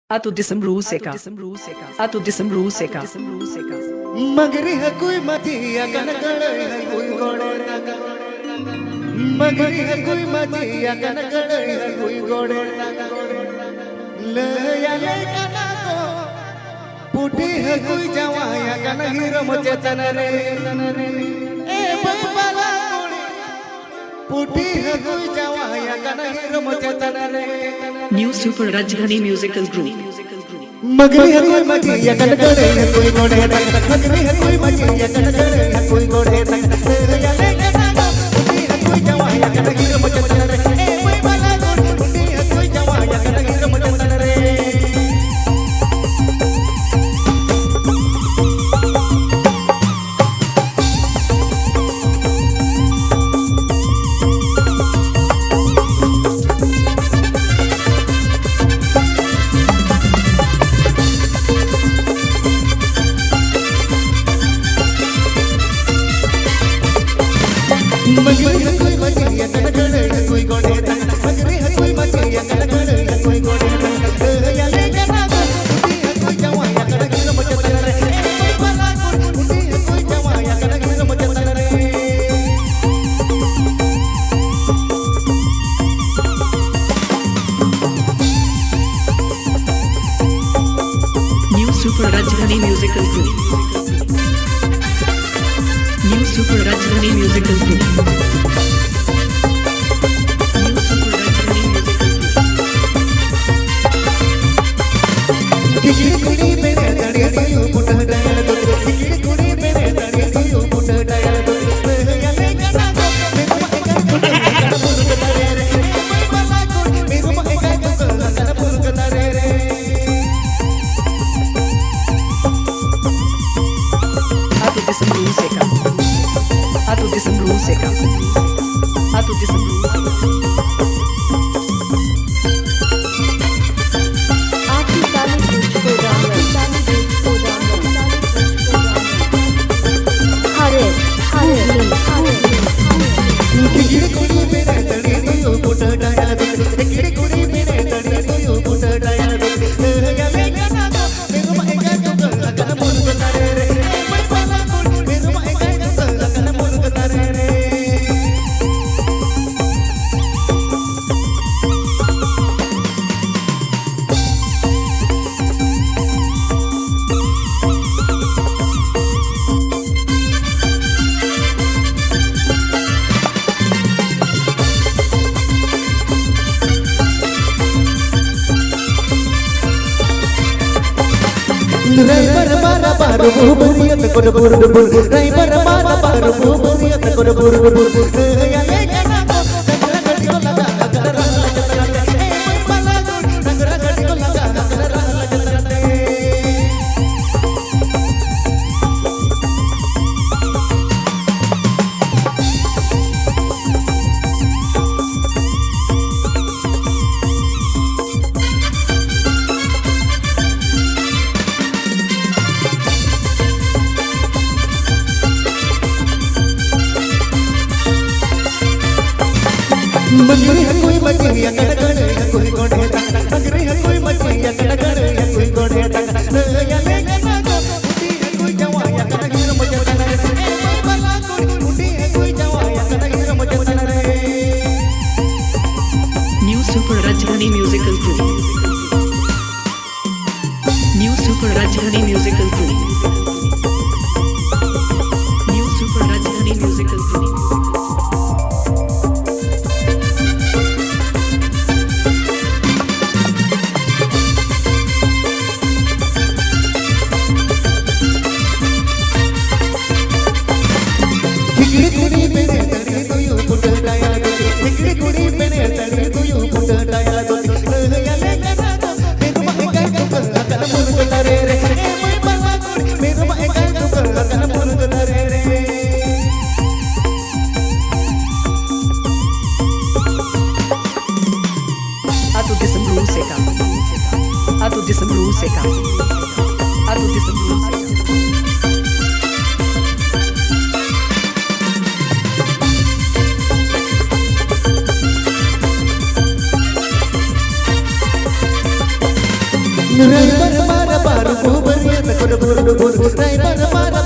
Atu disembruseca. Atu disembruseca. मगरी है कोई मतिया कनकड़ है कोई गोड़े लगा मगरी है कोई मतिया कनकड़ है कोई गोड़े लगा ले या ले कना को पुटी है कोई जवाया कन हीरो मुझे तन रे ए बबला कोड़ी पुटी है कोई जवाया कन हीरो मुझे तन रे New Super Rajdhani Musical Group. मगरी है कोई मतिया कनकड़ है कोई गोड़े लगा मगरी है कोई मतिया कनकड़ है कोई गोड़े लगा या ले कना को पुटी है कोई जवाया कन हीरो मुझे तन रे ए बबला कोड़ी पुटी है कोई जवाया कन हीरो मुझे तन रे मगरी है कोई मतिया कनकड़ है कोई गोड़े लगा मगरी है कोई मतिया कनकड़ है कोई गोड़े लगा या ले कना को पुटी है कोई जवाया कन हीरो मुझे तन रे ए बबला कोड़ी पुटी है कोई जवाया कन हीरो मुझे तन रे New Super Rajdhani Musical Group. New Super Rajdhani Musical Group. New Super Rajdhani Musical Group. Kiki कुड़ी मेरे तड़े दियो पुट डाया दो किकी कुड़ी मेरे तड़े दियो पुट डाया दो या ले कना को मेरे माए का कन पुर करे रे कोई बला को मेरे माए का कन पुर करे रे Atu disembruseca. Atu disembruseca. Atu disembruseca. आपकी ताली मुझको हरे हरे हरे किकी कुड़ी मेरे तड़े दियो पुट डाया दो किकी कुड़ी मेरे तड़े दियो पुट डाया दो या ले कना को मेरे माए का कन पुर करे रे कोई बला को मेरे माए का कन पुर करे रे ड्राइवर मारा बार बुबरियत कोड बुर बुर ड्राइवर मारा बार बुबरियत कोड बुर बुर या ले कना को संगरा गड़ी को लगा कर रहल चलते ए बला को संगरा गड़ी को लगा कर रहल चलते मगरी है कोई मतिया कनकड़ है कोई गोड़े लगा मगरी है कोई मतिया कनकड़ है कोई गोड़े लगा या ले कना को पुटी है कोई जवाया कन हीरो मुझे तन रे ए बला को पुटी है कोई जवाया कन हीरो मुझे तन रे New Super Rajdhani Musical Group. New Super Rajdhani Musical Group. New Super Rajdhani Musical Group. Kiki कुड़ी मेरे तड़े दियो पुट डाया दो किकी कुड़ी मेरे तड़े दियो पुट डाया दो या ले कना को मेरे माए का कन पुर करे रे ए बला को मेरे माए का कन पुर करे रे Atu disembruseca. Atu disembruseca. Atu disembruseca. रायबर मारा बारू गोबर येत कर बुरड बुर रायबर मारा